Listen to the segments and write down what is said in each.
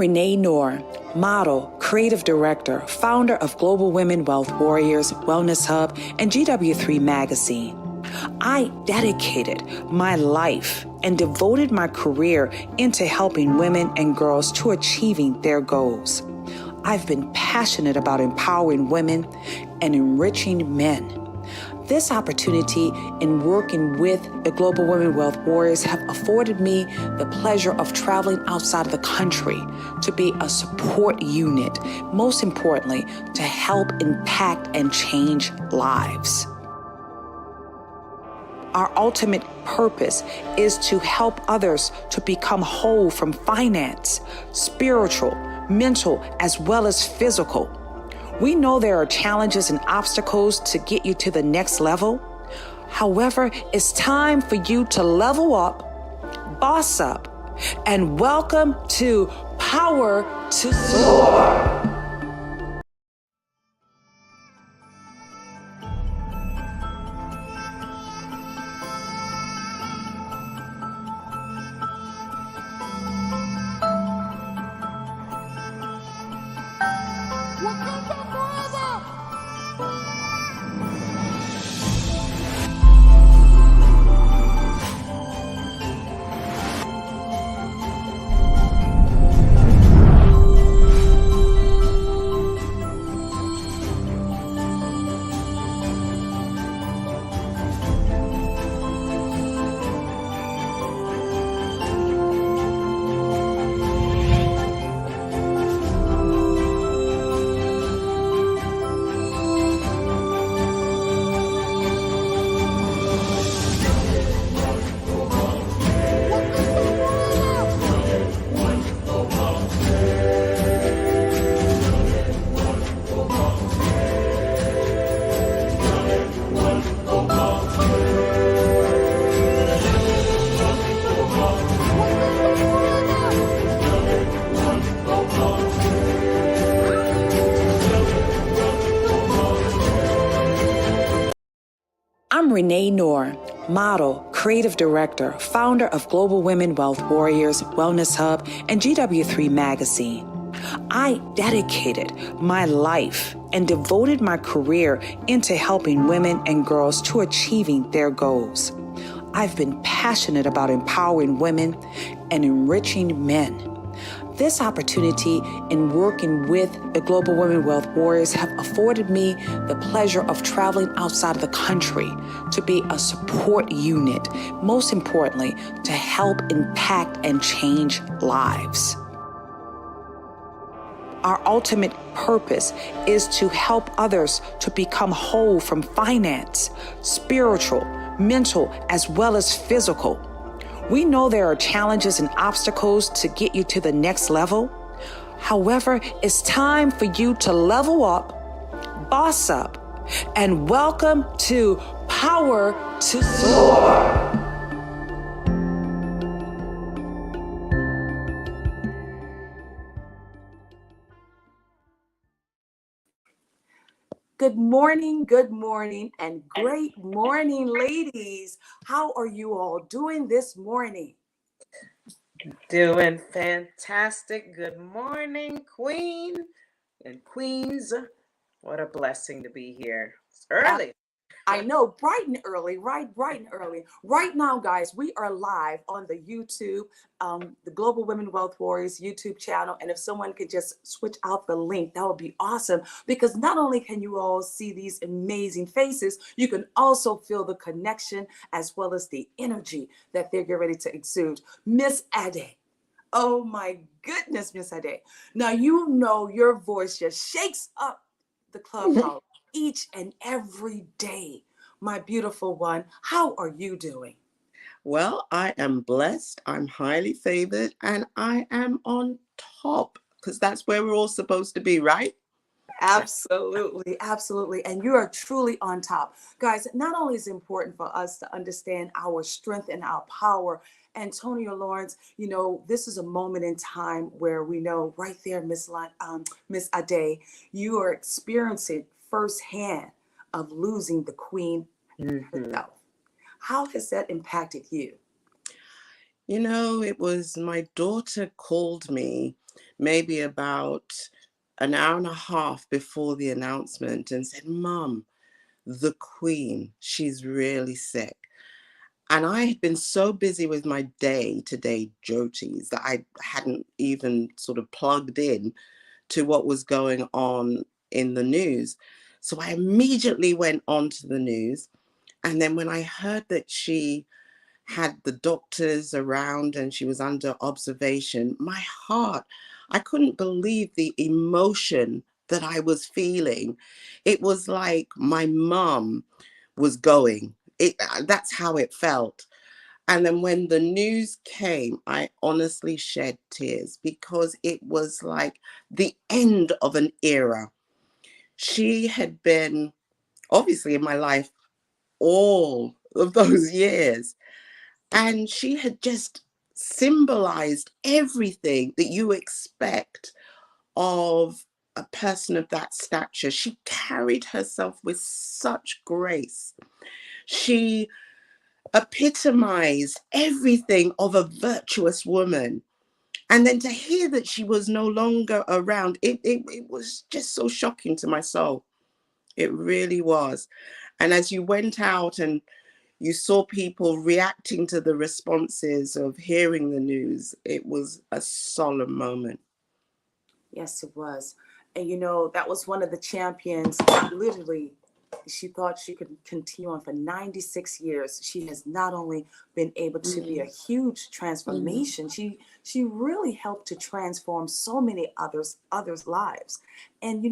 Renee Noor, model, creative director, founder of Global Women Wealth Warriors, Wellness Hub, and GW3 magazine. I dedicated my life and devoted my career into helping women and girls to achieving their goals. I've been passionate about empowering women and enriching men. This opportunity in working with the Global Women Wealth Warriors have afforded me the pleasure of traveling outside of the country to be a support unit, most importantly, to help impact and change lives. Our ultimate purpose is to help others to become whole from finance, spiritual, mental, as well as physical. We know there are challenges and obstacles to get you to the next level. However, it's time for you to level up, boss up, and welcome to Power to Soar. I'm Renee Noor, model, creative director, founder of Global Women Wealth Warriors, Wellness Hub, and GW3 magazine. I dedicated my life and devoted my career into helping women and girls to achieving their goals. I've been passionate about empowering women and enriching men. This opportunity in working with the Global Women Wealth Warriors have afforded me the pleasure of traveling outside of the country to be a support unit, most importantly, to help impact and change lives. Our ultimate purpose is to help others to become whole from finance, spiritual, mental, as well as physical. We know there are challenges and obstacles to get you to the next level. However, it's time for you to level up, boss up, and welcome to Power to Soar. Good morning, and great morning, ladies. How are you all doing this morning? Doing fantastic. Good morning, Queen and Queens. What a blessing to be here. It's early. I know, bright and early, bright and early. Right now, guys, we are live on the YouTube, the Global Women Wealth Warriors YouTube channel. And if someone could just switch out the link, that would be awesome. Because not only can you all see these amazing faces, you can also feel the connection as well as the energy that they're getting ready to exude. Miss Ade. Oh my goodness, Miss Ade. Now, you know your voice just shakes up the clubhouse each and every day. My beautiful one, how are you doing? Well, I am blessed, I'm highly favored, and I am on top, because that's where we're all supposed to be, right? Absolutely, absolutely. And you are truly on top. Guys, not only is it important for us to understand our strength and our power, Antonia Lawrence, you know, this is a moment in time where we know right there, Miss Ade, you are experiencing firsthand of losing the queen herself. How has that impacted you? You know, it was my daughter called me maybe about an hour and a half before the announcement and said, Mum, the Queen, she's really sick. And I had been so busy with my day-to-day duties that I hadn't even sort of plugged in to what was going on in the news. So I immediately went on to the news. And then when I heard that she had the doctors around and she was under observation, my heart, I couldn't believe the emotion that I was feeling. It was like my mum was going. That's how it felt. And then when the news came, I honestly shed tears because it was like the end of an era. She had been obviously in my life all of those years, and she had just symbolized everything that you expect of a person of that stature. She carried herself with such grace. She epitomized everything of a virtuous woman. And then to hear that she was no longer around, it was just so shocking to my soul. It really was. And as you went out and you saw people reacting to the responses of hearing the news, it was a solemn moment. Yes, it was. And that was one of the champions. Literally, she thought she could continue on for 96 years. She has not only been able to be a huge transformation, she really helped to transform so many others' lives. And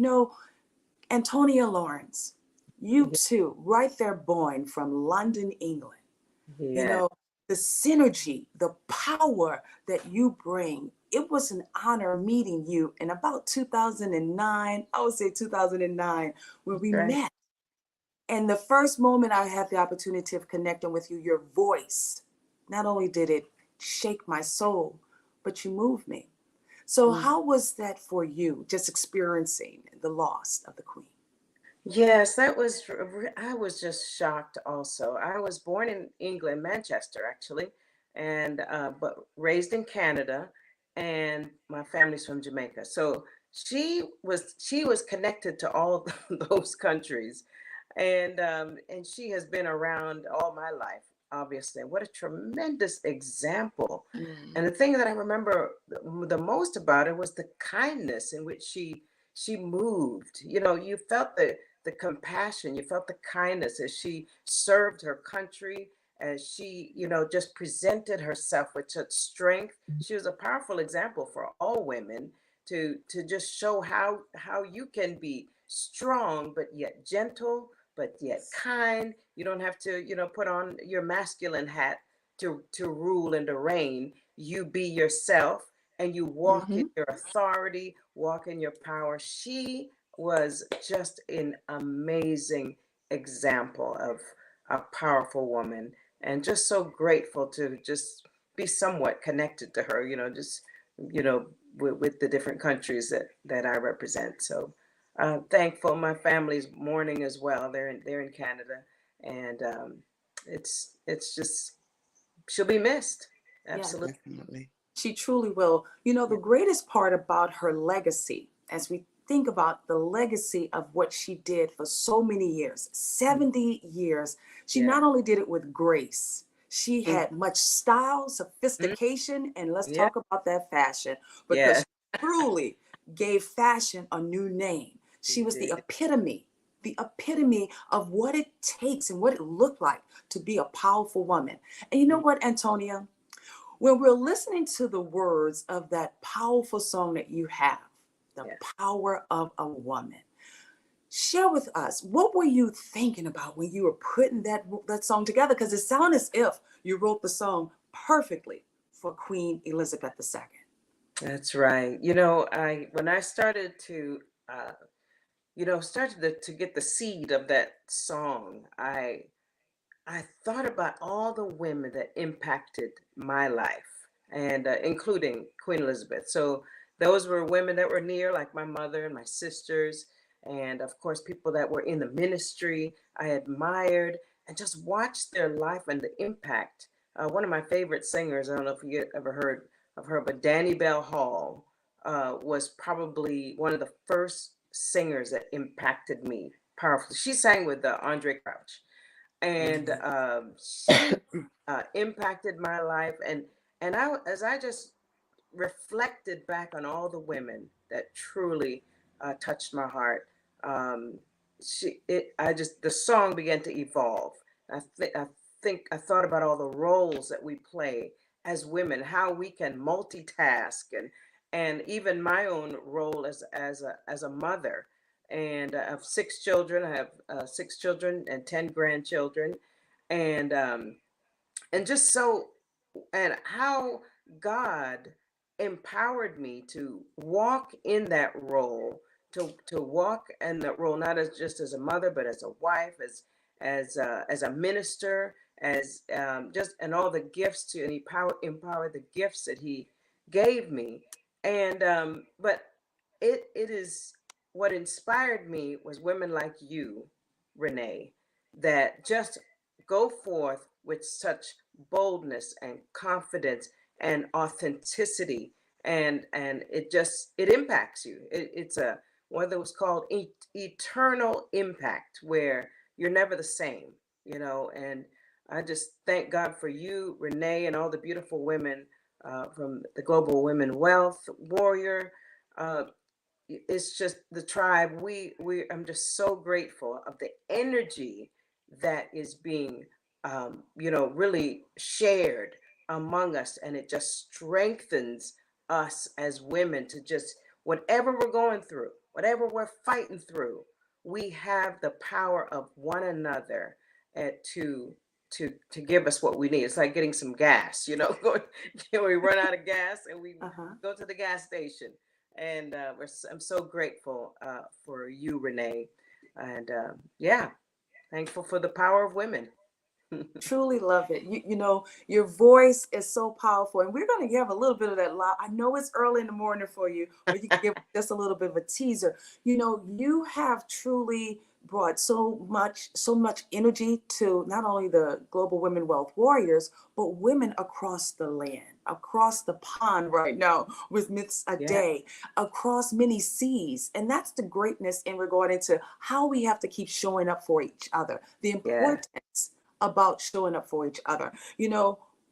Antonia Lawrence, you too, right there born from London, England. You Yeah. know, the synergy, the power that you bring. It was an honor meeting you in about 2009, I would say 2009, when we Right. met. And the first moment I had the opportunity of connecting with you, your voice, not only did it shake my soul, but you moved me. So, how was that for you, just experiencing the loss of the Queen? Yes, I was just shocked also. I was born in England, Manchester, actually, and but raised in Canada, and my family's from Jamaica. So she was connected to all those countries, and she has been around all my life, obviously. And what a tremendous example. And the thing that I remember the most about her was the kindness in which she moved. You felt the compassion, you felt the kindness as she served her country, as she, just presented herself with such strength. She was a powerful example for all women to just show how you can be strong but yet gentle, but yet kind. You don't have to, put on your masculine hat to rule and to reign. You be yourself and you walk in Mm-hmm. your authority, walk in your power. She was just an amazing example of a powerful woman, and just so grateful to just be somewhat connected to her, just you know with the different countries that I represent. So thankful. My family's mourning as well. They're in Canada, and it's just, she'll be missed. Yeah. Absolutely. Definitely. She truly will. The greatest part about her legacy, as we think about the legacy of what she did for so many years, 70 years, she Yeah. not only did it with grace, she Mm. had much style, Mhm. sophistication, and let's Yeah. talk about that fashion, because Yeah. she truly gave fashion a new name. She She was did. the epitome of what it takes and what it looked like to be a powerful woman. And you know Mm. what, Antonia? When we're listening to the words of that powerful song that you have, The Yeah. Power of a Woman, share with us, what were you thinking about when you were putting that song together? Because it sounded as if you wrote the song perfectly for Queen Elizabeth II. That's right. I when I started to to get the seed of that song, I thought about all the women that impacted my life, and including Queen Elizabeth. So those were women that were near, like my mother and my sisters, and of course, people that were in the ministry I admired and just watched their life and the impact. One of my favorite singers, I don't know if you ever heard of her, but Danny Bell Hall. was probably one of the first singers that impacted me powerfully. She sang with Andre Crouch, and she impacted my life. And as I just reflected back on all the women that truly touched my heart, um, the song began to evolve. I think I thought about all the roles that we play as women, how we can multitask, and even my own role as a mother. And I have 6 children. I have 6 children and 10 grandchildren, and um, and just so and how God empowered me to walk in that role, to walk in that role, not as just as a mother, but as a wife, as a minister, as just and all the gifts to and empower the gifts that He gave me, and but it is what inspired me was women like you, Renee, that just go forth with such boldness and confidence and authenticity, and it impacts you. It's a whether it was called eternal impact, where you're never the same, and I just thank God for you, Renee, and all the beautiful women from the Global Women Wealth Warrior. uh, it's just the tribe. We I'm just so grateful of the energy that is being really shared among us, and it just strengthens us as women to just whatever we're going through, whatever we're fighting through, we have the power of one another to give us what we need. It's like getting some gas, going, we run out of gas and we Uh-huh. go to the gas station. And I'm so grateful for you, Renee. And yeah, thankful for the power of women. Truly love it. Your voice is so powerful, and we're going to give a little bit of that live. I know it's early in the morning for you, but you can give just a little bit of a teaser. You have truly brought so much energy to not only the Global Women Wealth Warriors, but women across the land, across the pond right now with Miss a Yeah, day, across many seas. And that's the greatness in regarding to how we have to keep showing up for each other, the yeah, importance about showing up for each other.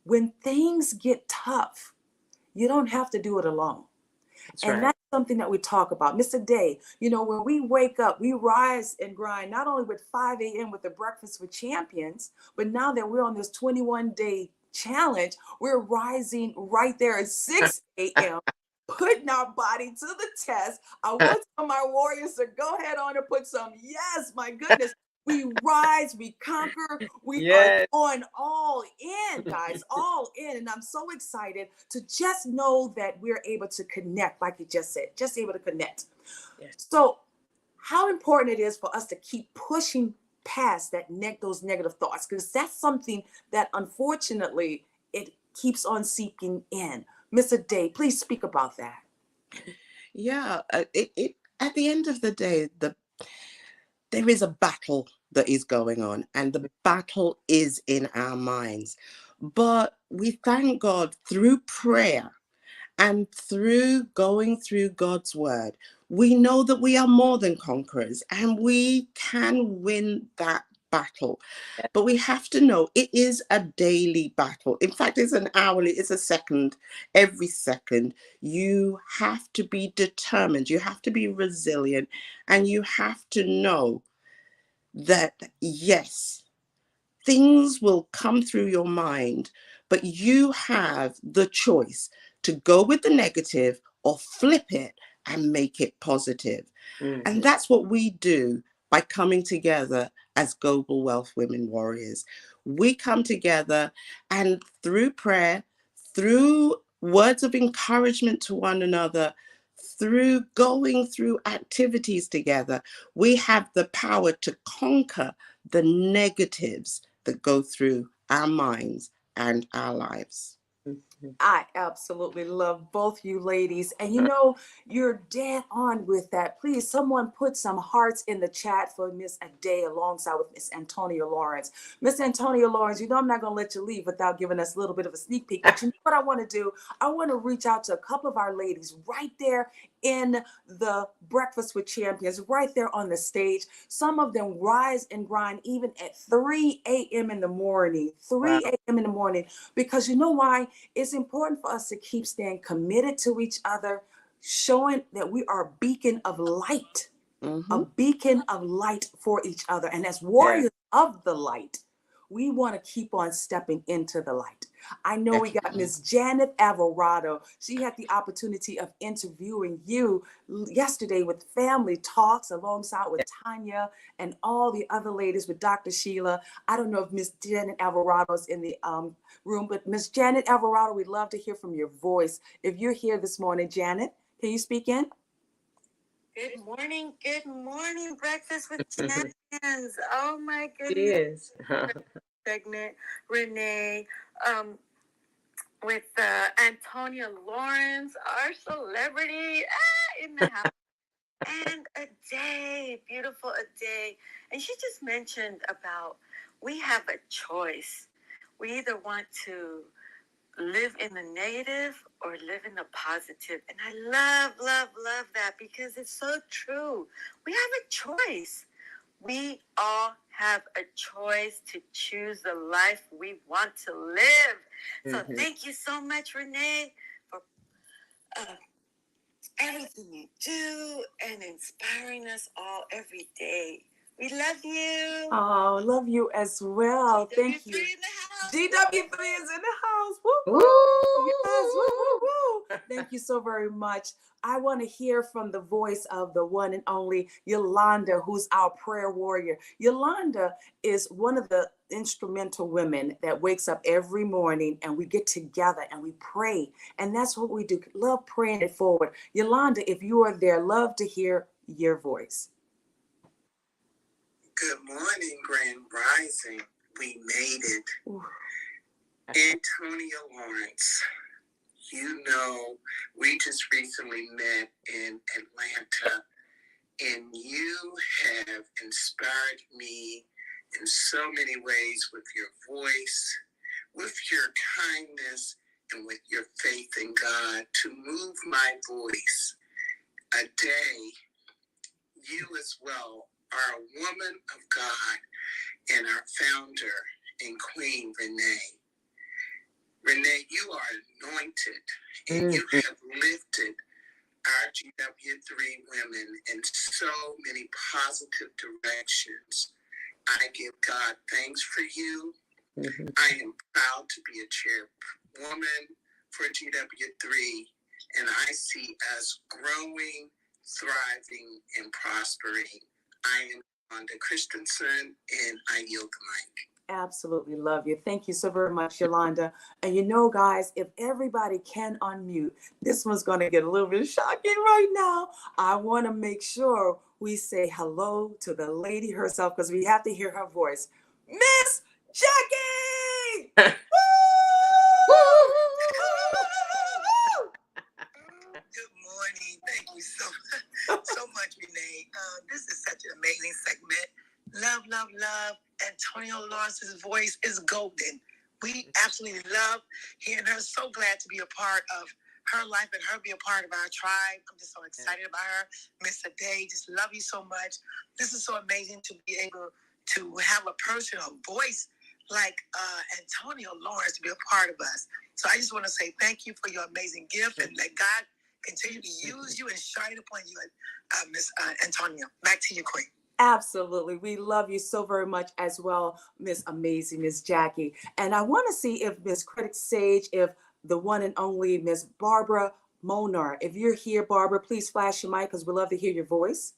When things get tough, you don't have to do it alone. that's And right. that's something that we talk about. Mr. Day, when we wake up, we rise and grind, not only with 5 a.m. with the Breakfast with Champions, but now that we're on this 21-day challenge, we're rising right there at 6 a.m., putting our body to the test. I want some of my warriors to go ahead on and put some, yes, my goodness. We rise, we conquer, we are Yes, going all in, guys, all in. And I'm so excited to just know that we're able to connect, like you just said, just able to connect. yes, So, how important it is for us to keep pushing past those negative thoughts, because that's something that unfortunately it keeps on seeping in. Mr. Day, please speak about that. Yeah, it at the end of the day, there is a battle that is going on, and the battle is in our minds. But we thank God through prayer and through going through God's word, we know that we are more than conquerors and we can win that battle. yes, But we have to know it is a daily battle. In fact, it's an hourly, it's a second, every second. You have to be determined, you have to be resilient, and you have to know that, yes, things will come through your mind, but you have the choice to go with the negative or flip it and make it positive. And mhm, that's what we do by coming together as Global Wealth Women Warriors. We come together, and through prayer, through words of encouragement to one another, through going through activities together, we have the power to conquer the negatives that go through our minds and our lives. I absolutely love both you ladies. And you know, you're dead on with that. Please, someone put some hearts in the chat for Miss Ade alongside with Miss Antonia Lawrence. Miss Antonia Lawrence, you know I'm not going to let you leave without giving us a little bit of a sneak peek. But you know what I want to do? I want to reach out to a couple of our ladies right there in the Breakfast with Champions, right there on the stage. Some of them rise and grind even at 3 a.m. in the morning, 3 Wow. a.m. in the morning, because you know why? It's important for us to keep staying committed to each other, showing that we are a beacon of light, a Mm-hmm. beacon of light for each other. And as Yeah. warriors of the light, we want to keep on stepping into the light. I know we got Miss Janet Alvarado. She had the opportunity of interviewing you yesterday with Family Talks alongside with Tanya and all the other ladies with Dr. Sheila. I don't know if Miss Janet Alvarado is in the room, but Miss Janet Alvarado, we'd love to hear from your voice. If you're here this morning, Janet, can you speak in? Good morning, Breakfast with Champions. Oh my She goodness. is. Segment, Renee, with Antonia Lawrence, our celebrity, in the house. And Ade, beautiful Ade. And she just mentioned about we have a choice. We either want to live in the negative or live in the positive. And I love that because it's so true. We have a choice. We all have a choice to choose the life we want to live. So thank you so much, Renee, for everything you do and inspiring us all every day. We love you. Oh, love you as well. GW3 Thank you. in the house. GW3 is in the house. Woo, woo. Woo! Yes, woo, woo, woo. Thank you so very much. I want to hear from the voice of the one and only Yolanda, who's our prayer warrior. Yolanda is one of the instrumental women that wakes up every morning and we get together and we pray. And that's what we do. Love praying it forward. Yolanda, if you are there, love to hear your voice. Good morning, Grand Rising. We made it. Ooh. Antonia Lawrence, you know, we just recently met in Atlanta, and you have inspired me in so many ways with your voice, with your kindness, and with your faith in God to move my voice. A day, you as well are a woman of God and our founder and Queen Renee. Renee, you are anointed and you have lifted our GW3 women in so many positive directions. I give God thanks for you. I am proud to be a chairwoman for GW3, and I see us growing, thriving, and prospering. I am Wanda Christensen, and I yield the mic. Absolutely love you. Thank you so very much, Yolanda. And you know, guys, if everybody can unmute, this one's going to get a little bit shocking right now. I want to make sure we say hello to the lady herself because we have to hear her voice. Miss Jackie! Woo! Good morning. Thank you so much, Renee. This is such an amazing segment. Love. Antonia Lawrence's voice is golden. We absolutely love hearing her. So glad to be a part of her life and her be a part of our tribe. I'm just so excited about her. Miss Ade, just love you so much. This is so amazing to be able to have a person, a voice like Antonia Lawrence to be a part of us. So I just want to say thank you for your amazing gift and let God continue to use you and shine upon you, Miss Antonia. Back to you, Queen. Absolutely. We love you so very much as well, Miss Amazing, Miss Jackie. And I want to see if Miss Critic Sage, if the one and only Miss Barbara Monar, if you're here, Barbara, please flash your mic because we love to hear your voice.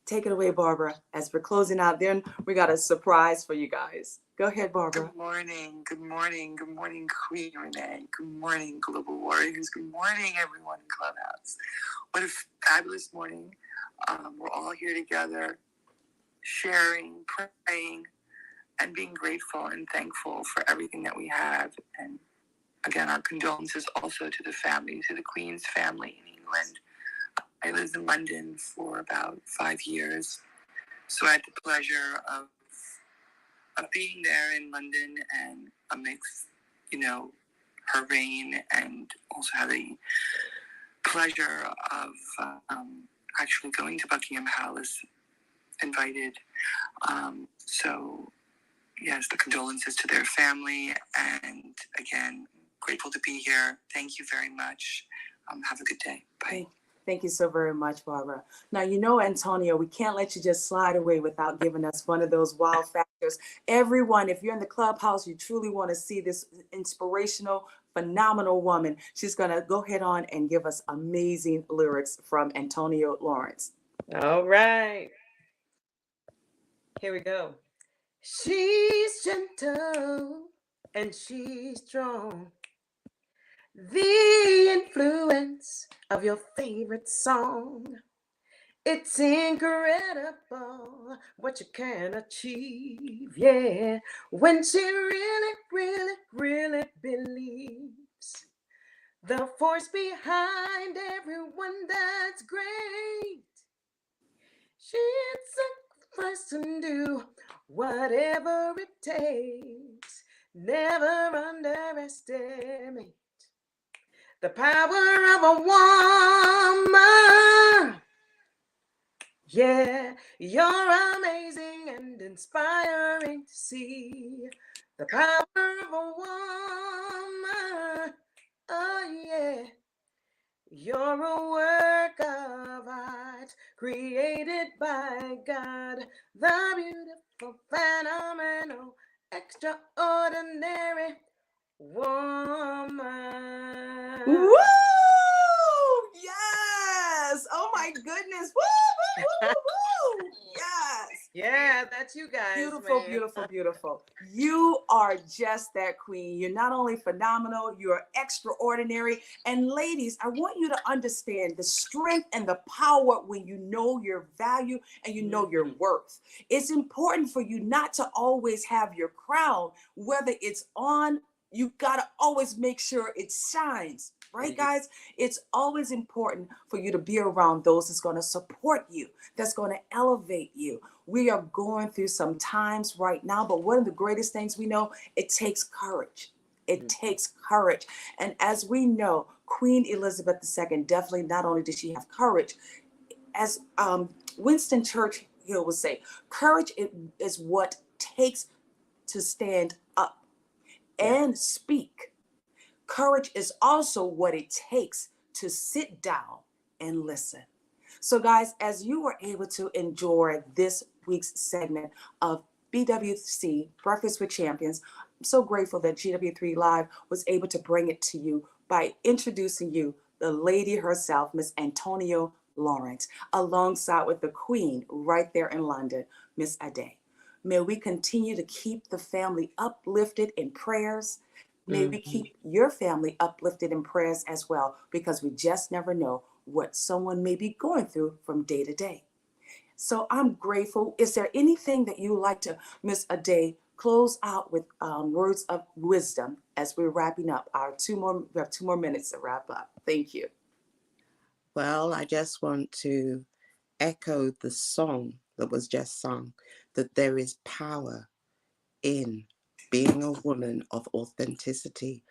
Take it away, Barbara. As we're closing out, then we got a surprise for you guys. Go ahead, Barbara. Good morning, Queen Renee. Good morning, Global Warriors. Good morning, everyone in Clubhouse. What a fabulous morning. We're all here together, sharing, praying, and being grateful and thankful for everything that we have. And again, our condolences also to the family, to the Queen's family in England. I lived in London for about 5 years, so I had the pleasure of being there in London and amidst, her reign, and also had the pleasure of actually going to Buckingham Palace, invited. So, yes, the condolences to their family, and again, grateful to be here. Thank you very much. Have a good day. Bye. Thank you so very much, Barbara. Now, Antonia, we can't let you just slide away without giving us one of those wow factors. Everyone, if you're in the clubhouse, you truly want to see this inspirational, phenomenal woman. She's going to go ahead on and give us amazing lyrics from Antonia Lawrence. All right. Here we go. She's gentle and she's strong. The influence of your favorite song. It's incredible what you can achieve, yeah, when she really, really, really believes. The force behind everyone that's great. She'd sacrifice and do whatever it takes. Never underestimate the power of a woman. Yeah, you're amazing and inspiring to see the power of a woman. Oh, yeah. You're a work of art created by God, the beautiful, phenomenal, extraordinary woman. Woo! Yes! Oh my goodness! Woo! Woo! Woo! Woo! Woo! Yes! Yeah, that's you guys. Beautiful, man. beautiful, beautiful. You are just that queen. You're not only phenomenal, you're extraordinary. And ladies, I want you to understand the strength and the power when you know your value and you know your worth. It's important for you not to always have your crown, whether it's on, you got to always make sure it shines. Right, guys? It's always important for you to be around those that's going to support you, that's going to elevate you. We are going through some times right now, but one of the greatest things we know, it takes courage. It takes courage. And as we know, Queen Elizabeth II, definitely not only did she have courage, as Winston Churchill would say, courage is what takes to stand up and speak. Courage is also what it takes to sit down and listen. So guys, as you were able to enjoy this week's segment of BWC, Breakfast with Champions, I'm so grateful that GW3 Live was able to bring it to you by introducing you the lady herself, Miss Antonia Lawrence, alongside with the Queen right there in London, Miss Ade. May we continue to keep the family uplifted in prayers. May we keep your family uplifted in prayers as well, because we just never know what someone may be going through from day to day. So I'm grateful. Is there anything that you would like to, Miss Ade, close out with words of wisdom as we're wrapping up? We have 2 more minutes to wrap up. Thank you. Well, I just want to echo the song that was just sung, that there is power in being a woman of authenticity,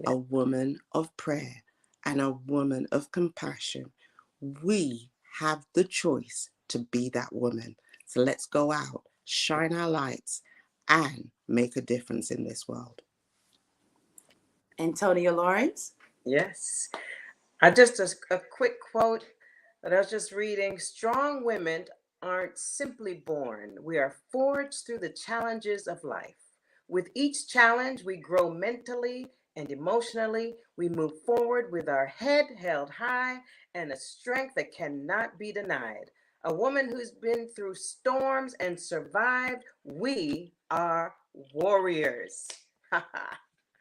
a woman of prayer, and a woman of compassion. We have the choice to be that woman. So let's go out, shine our lights, and make a difference in this world. Antonia Lawrence? Yes. A quick quote that I was just reading. Strong women aren't simply born. We are forged through the challenges of life. With each challenge, we grow mentally and emotionally. We move forward with our head held high and a strength that cannot be denied. A woman who's been through storms and survived. We are warriors.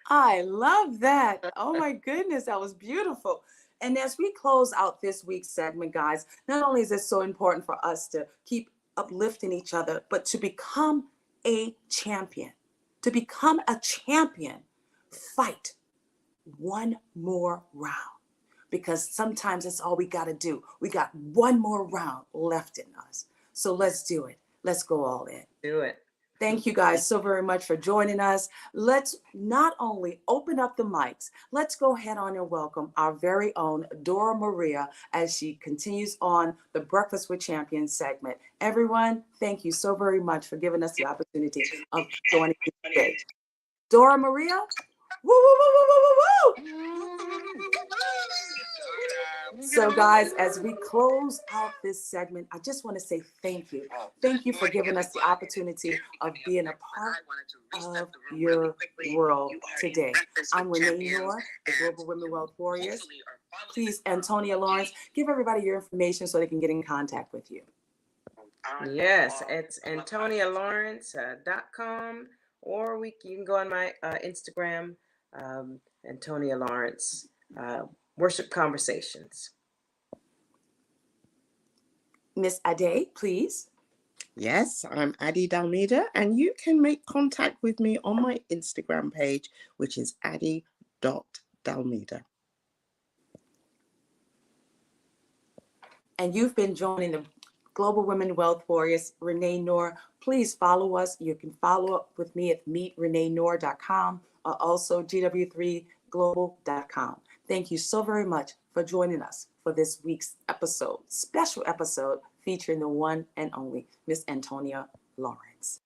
I love that. Oh my goodness, that was beautiful. And as we close out this week's segment, guys, not only is it so important for us to keep uplifting each other, but to become a champion. To become a champion, fight. one more round, because sometimes that's all we got to do. We got one more round left in us. So let's do it. Let's go all in. Do it. Thank you guys so very much for joining us. Let's not only open up the mics, let's go ahead on and welcome our very own Dora Maria as she continues on the Breakfast with Champions segment. Everyone, thank you so very much for giving us the opportunity of joining you today. Dora Maria, woo, woo, woo, woo, woo, woo, woo. So guys, as we close out this segment, I just want to say thank you. Thank you for giving us the opportunity of being a part of your world today. I'm Renee Noor, the Global Women Wealth Warriors. Please, Antonia Lawrence, give everybody your information so they can get in contact with you. Yes, it's AntoniaLawrence.com, or you can go on my Instagram, Antonia Lawrence Worship Conversations. Miss Ade, please. Yes, I'm Addie Dalmida, and you can make contact with me on my Instagram page, which is addie.dalmida. And you've been joining the Global Women Wealth Warriors, Renee Noor. Please follow us. You can follow up with me at meetreneenoor.com or also GW3global.com. Thank you so very much for joining us for this week's episode, special episode featuring the one and only Miss Antonia Lawrence.